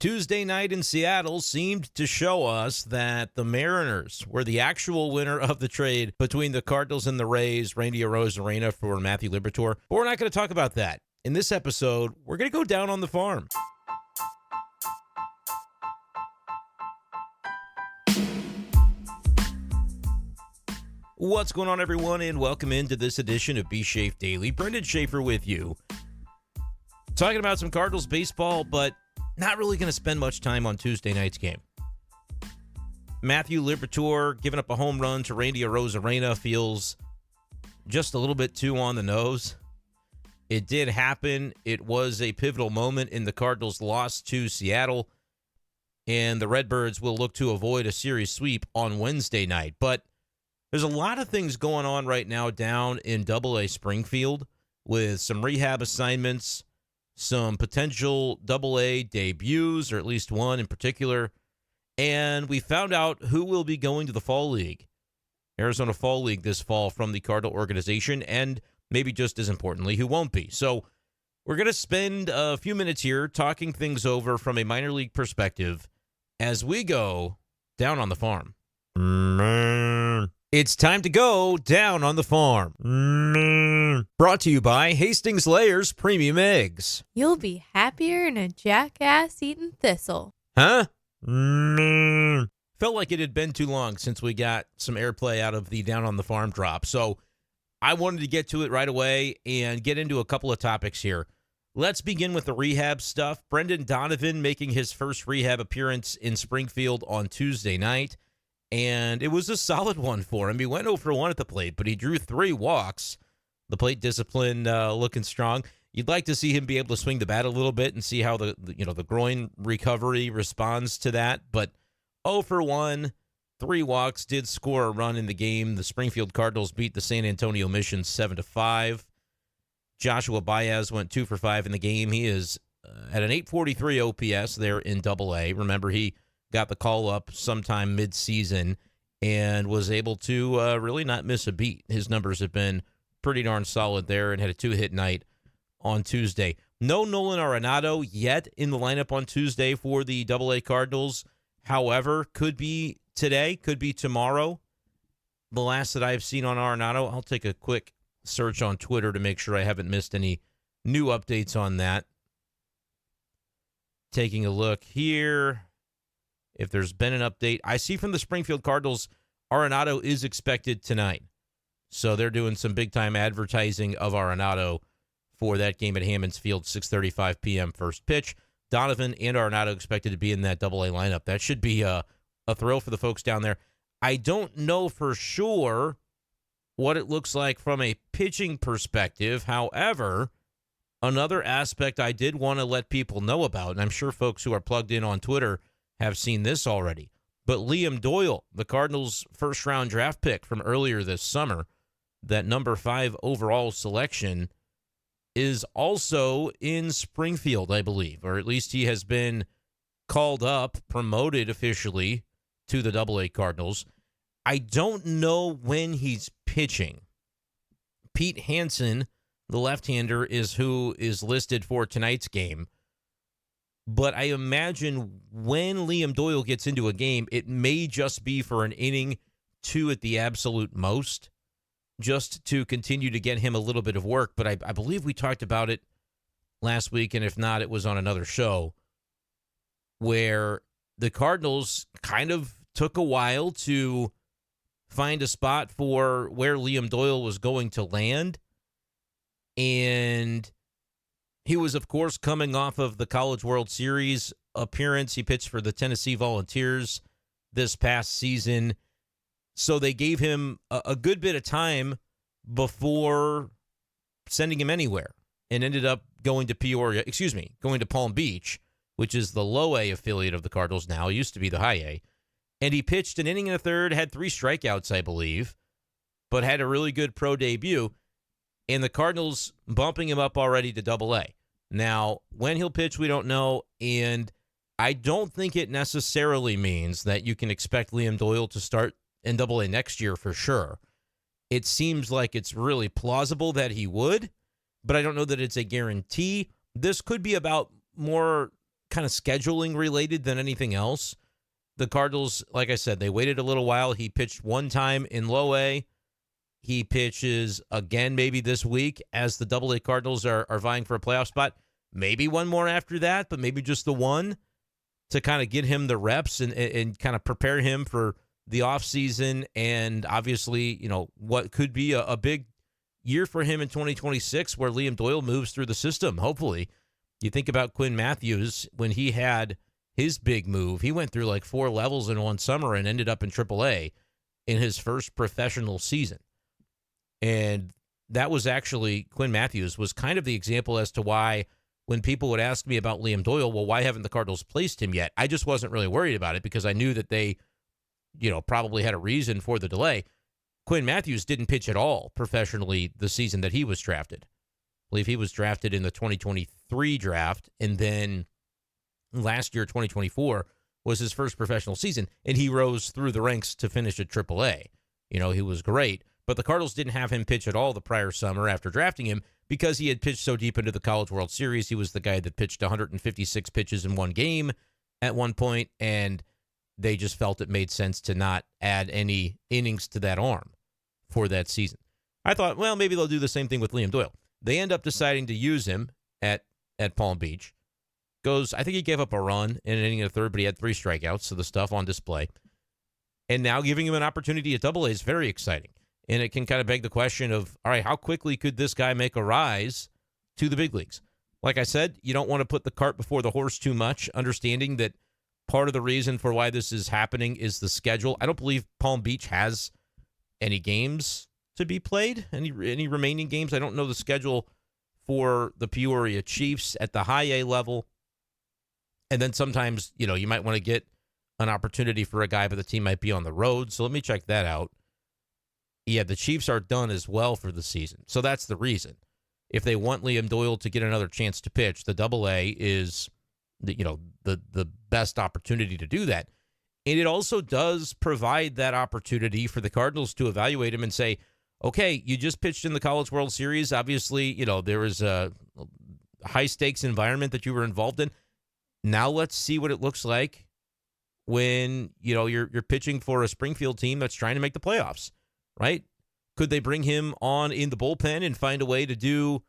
Tuesday night in Seattle seemed to show us that the Mariners were the actual winner of the trade between the Cardinals and the Rays, Randy Arozarena for Matthew Liberatore. But we're not going to talk about that. In this episode, we're going to go down on the farm. What's going on, everyone, and welcome into this edition of b-schaeff Daily. Brenden Schaeffer with you. Talking about some Cardinals baseball, but not really going to spend much time on Tuesday night's game. Matthew Liberatore giving up a home run to Randy Arozarena feels just a little bit too on the nose. It did happen. It was a pivotal moment in the Cardinals' loss to Seattle, and the Redbirds will look to avoid a series sweep on Wednesday night. But there's a lot of things going on right now down in Double-A Springfield with some rehab assignments, some potential Double-A debuts, or at least one in particular, and we found out who will be going to the Fall League, Arizona Fall League this fall from the Cardinal organization, and maybe just as importantly, who won't be. So we're going to spend a few minutes here talking things over from a minor league perspective as we go down on the farm. It's time to go down on the farm. Brought to you by Hastings Layers Premium Eggs. You'll be happier than a jackass eating thistle. Huh? Felt like it had been too long since we got some airplay out of the Down on the Farm drop, so I wanted to get to it right away and get into a couple of topics here. Let's begin with the rehab stuff. Brenden Donovan making his first rehab appearance in Springfield on Tuesday night. And it was a solid one for him. He went 0 for 1 at the plate, but he drew 3 walks. The plate discipline looking strong. You'd like to see him be able to swing the bat a little bit and see how the groin recovery responds to that. But 0 for 1, 3 walks, did score a run in the game. The Springfield Cardinals beat the San Antonio Mission 7-5. Joshua Baez went 2 for 5 in the game. He is at an 843 OPS there in Double-A. Remember, he got the call up sometime mid-season and was able to really not miss a beat. His numbers have been pretty darn solid there and had a 2-hit night on Tuesday. No Nolan Arenado yet in the lineup on Tuesday for the Double-A Cardinals. However, could be today, could be tomorrow. The last that I've seen on Arenado, I'll take a quick search on Twitter to make sure I haven't missed any new updates on that. Taking a look here. If there's been an update, I see from the Springfield Cardinals, Arenado is expected tonight. So they're doing some big-time advertising of Arenado for that game at Hammons Field, 6:35 p.m. first pitch. Donovan and Arenado expected to be in that Double-A lineup. That should be a thrill for the folks down there. I don't know for sure what it looks like from a pitching perspective. However, another aspect I did want to let people know about, and I'm sure folks who are plugged in on Twitter have seen this already, but Liam Doyle, the Cardinals' first-round draft pick from earlier this summer, that number 5 overall selection, is also in Springfield, I believe, or at least he has been called up, promoted officially to the Double-A Cardinals. I don't know when he's pitching. Pete Hansen, the left-hander, is who is listed for tonight's game. But I imagine when Liam Doyle gets into a game, it may just be for an inning, 2 at the absolute most, just to continue to get him a little bit of work. But I believe we talked about it last week, and if not, it was on another show, where the Cardinals kind of took a while to find a spot for where Liam Doyle was going to land. And he was, of course, coming off of the College World Series appearance. He pitched for the Tennessee Volunteers this past season. So they gave him a good bit of time before sending him anywhere and ended up going to Palm Beach, which is the low-A affiliate of the Cardinals now. It used to be the high-A. And he pitched an inning and a third, had 3 strikeouts, I believe, but had a really good pro debut. And the Cardinals bumping him up already to Double-A. Now, when he'll pitch, we don't know, and I don't think it necessarily means that you can expect Liam Doyle to start in Double-A next year for sure. It seems like it's really plausible that he would, but I don't know that it's a guarantee. This could be about more kind of scheduling related than anything else. The Cardinals, like I said, they waited a little while. He pitched one time in low A. He pitches again maybe this week as the Double A Cardinals are vying for a playoff spot. Maybe one more after that, but maybe just the one to kind of get him the reps and kind of prepare him for the offseason and obviously, what could be a big year for him in 2026 where Liam Doyle moves through the system, hopefully. You think about Quinn Matthews, when he had his big move, he went through like 4 levels in one summer and ended up in AAA in his first professional season. And that was actually, Quinn Matthews was kind of the example as to why when people would ask me about Liam Doyle, well, why haven't the Cardinals placed him yet? I just wasn't really worried about it because I knew that they, probably had a reason for the delay. Quinn Matthews didn't pitch at all professionally the season that he was drafted. I believe he was drafted in the 2023 draft, and then last year, 2024, was his first professional season, and he rose through the ranks to finish at AAA. He was great, but the Cardinals didn't have him pitch at all the prior summer after drafting him because he had pitched so deep into the College World Series. He was the guy that pitched 156 pitches in one game at one point, and they just felt it made sense to not add any innings to that arm for that season. I thought, well, maybe they'll do the same thing with Liam Doyle. They end up deciding to use him at Palm Beach. I think he gave up a run in an inning and a third, but he had 3 strikeouts, so the stuff on display. And now giving him an opportunity at Double A is very exciting. And it can kind of beg the question of, all right, how quickly could this guy make a rise to the big leagues? Like I said, you don't want to put the cart before the horse too much, understanding that part of the reason for why this is happening is the schedule. I don't believe Palm Beach has any games to be played, any remaining games. I don't know the schedule for the Peoria Chiefs at the high A level. And then sometimes, you might want to get an opportunity for a guy, but the team might be on the road. So let me check that out. Yeah, the Chiefs are done as well for the season. So that's the reason. If they want Liam Doyle to get another chance to pitch, the Double A is the best opportunity to do that. And it also does provide that opportunity for the Cardinals to evaluate him and say, okay, you just pitched in the College World Series. Obviously, there was a high-stakes environment that you were involved in. Now let's see what it looks like when, you're pitching for a Springfield team that's trying to make the playoffs, right? Could they bring him on in the bullpen and find a way to do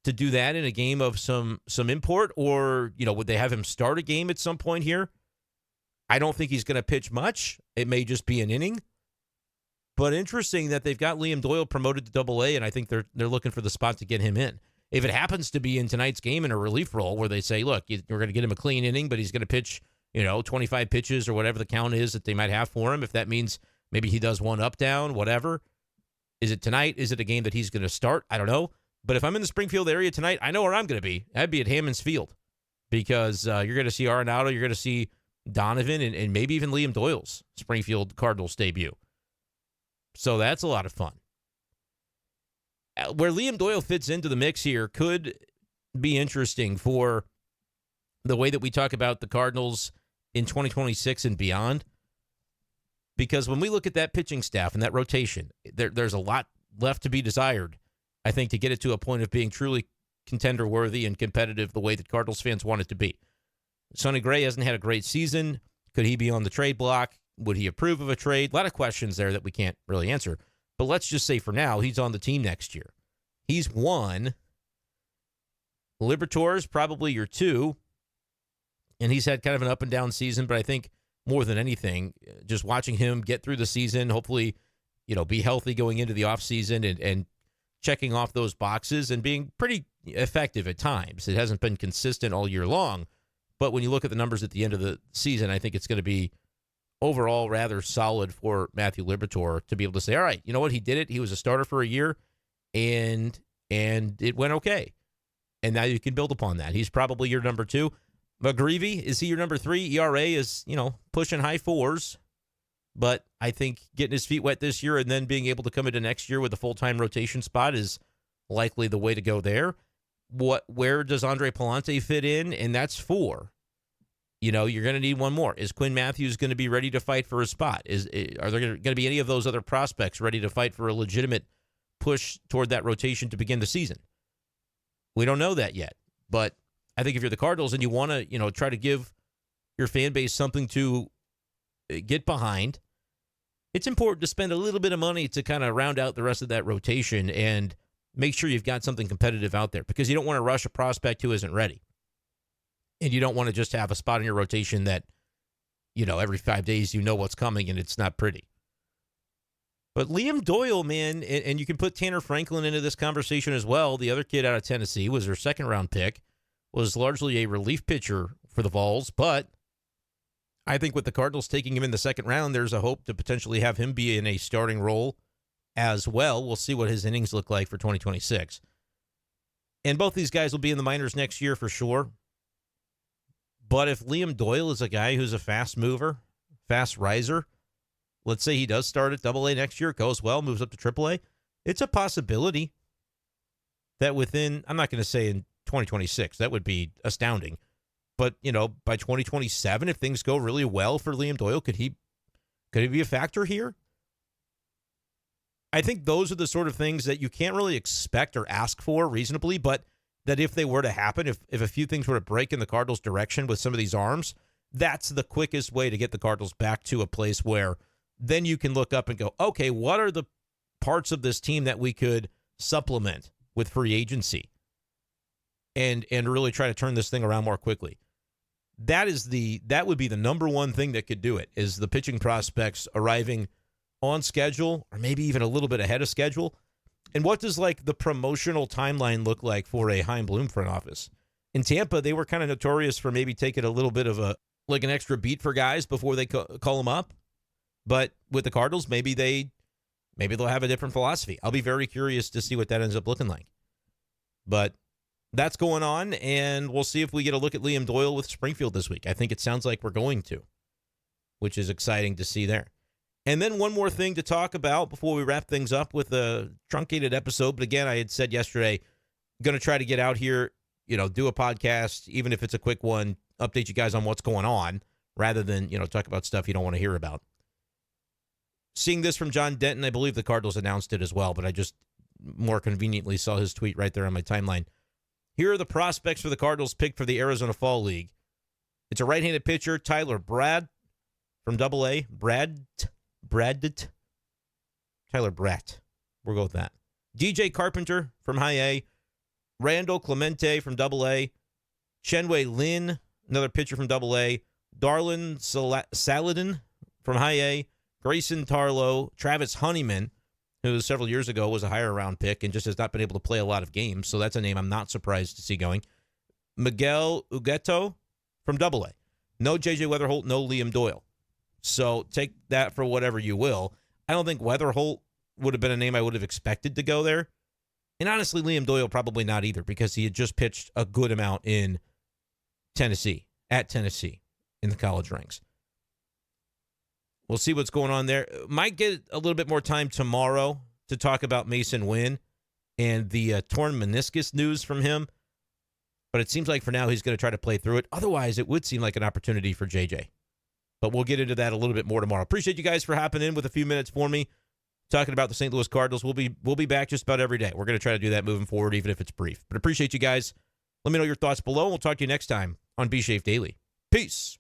that in a game of some import? Or, would they have him start a game at some point here? I don't think he's going to pitch much. It may just be an inning. But interesting that they've got Liam Doyle promoted to Double A, and I think they're looking for the spot to get him in. If it happens to be in tonight's game in a relief role where they say, look, we're going to get him a clean inning, but he's going to pitch, 25 pitches or whatever the count is that they might have for him. If that means maybe he does one up, down, whatever. Is it tonight? Is it a game that he's going to start? I don't know. But if I'm in the Springfield area tonight, I know where I'm going to be. I'd be at Hammons Field because you're going to see Arenado, you're going to see Donovan, and maybe even Liam Doyle's Springfield Cardinals debut. So that's a lot of fun. Where Liam Doyle fits into the mix here could be interesting for the way that we talk about the Cardinals in 2026 and beyond. Because when we look at that pitching staff and that rotation, there's a lot left to be desired, I think, to get it to a point of being truly contender-worthy and competitive the way that Cardinals fans want it to be. Sonny Gray hasn't had a great season. Could he be on the trade block? Would he approve of a trade? A lot of questions there that we can't really answer. But let's just say for now, he's on the team next year. He's 1. Liberatore is probably your 2. And he's had kind of an up and down season, but I think more than anything, just watching him get through the season, hopefully, be healthy going into the offseason and checking off those boxes and being pretty effective at times. It hasn't been consistent all year long, but when you look at the numbers at the end of the season, I think it's going to be overall rather solid for Matthew Liberatore to be able to say, all right, you know what, he did it. He was a starter for a year, and it went okay. And now you can build upon that. He's probably your number 2. McGreevy, is he your number 3? ERA is, pushing high 4s. But I think getting his feet wet this year and then being able to come into next year with a full-time rotation spot is likely the way to go there. Where does Andre Palante fit in? And that's 4. You're going to need one more. Is Quinn Matthews going to be ready to fight for a spot? Are there going to be any of those other prospects ready to fight for a legitimate push toward that rotation to begin the season? We don't know that yet. But I think if you're the Cardinals and you want to, try to give your fan base something to get behind, it's important to spend a little bit of money to kind of round out the rest of that rotation and make sure you've got something competitive out there, because you don't want to rush a prospect who isn't ready. And you don't want to just have a spot in your rotation that, every 5 days you know what's coming and it's not pretty. But Liam Doyle, man, and you can put Tanner Franklin into this conversation as well. The other kid out of Tennessee was their second-round pick, was largely a relief pitcher for the Vols, but I think with the Cardinals taking him in the second round, there's a hope to potentially have him be in a starting role as well. We'll see what his innings look like for 2026. And both these guys will be in the minors next year for sure. But if Liam Doyle is a guy who's a fast mover, fast riser, let's say he does start at AA next year, goes well, moves up to AAA, it's a possibility that within, I'm not going to say in 2026, that would be astounding, but, by 2027, if things go really well for Liam Doyle, could he be a factor here? I think those are the sort of things that you can't really expect or ask for reasonably, but that if they were to happen, if a few things were to break in the Cardinals' direction with some of these arms, that's the quickest way to get the Cardinals back to a place where then you can look up and go, okay, what are the parts of this team that we could supplement with free agency and really try to turn this thing around more quickly? That would be the number one thing that could do it, is the pitching prospects arriving on schedule or maybe even a little bit ahead of schedule. And what does the promotional timeline look like for a Chaim Bloom front office? In Tampa, they were kind of notorious for maybe taking a little bit of an extra beat for guys before they call them up. But with the Cardinals, maybe they'll have a different philosophy. I'll be very curious to see what that ends up looking like. But that's going on, and we'll see if we get a look at Liam Doyle with Springfield this week. I think it sounds like we're going to, which is exciting to see there. And then one more thing to talk about before we wrap things up with a truncated episode. But again, I had said yesterday, going to try to get out here, do a podcast, even if it's a quick one, update you guys on what's going on, rather than, talk about stuff you don't want to hear about. Seeing this from John Denton, I believe the Cardinals announced it as well, but I just more conveniently saw his tweet right there on my timeline. Here are the prospects for the Cardinals picked for the Arizona Fall League. It's a right-handed pitcher, Tyler Brad from AA. Tyler Bratt. We'll go with that. DJ Carpenter from High A. Randall Clemente from AA. Chenwei Lin, another pitcher from AA. Darlin Saladin from High A. Grayson Tarlow. Travis Honeyman, who several years ago was a higher round pick and just has not been able to play a lot of games. So that's a name I'm not surprised to see going. Miguel Ugueto from AA. No J.J. Weatherholt, no Liam Doyle. So take that for whatever you will. I don't think Weatherholt would have been a name I would have expected to go there. And honestly, Liam Doyle probably not either, because he had just pitched a good amount in Tennessee, in the college ranks. We'll see what's going on there. Might get a little bit more time tomorrow to talk about Mason Wynn and the torn meniscus news from him. But it seems like for now he's going to try to play through it. Otherwise, it would seem like an opportunity for JJ. But we'll get into that a little bit more tomorrow. Appreciate you guys for hopping in with a few minutes for me, talking about the St. Louis Cardinals. We'll be back just about every day. We're going to try to do that moving forward, even if it's brief. But appreciate you guys. Let me know your thoughts below. We'll talk to you next time on B-Schaeff Daily. Peace.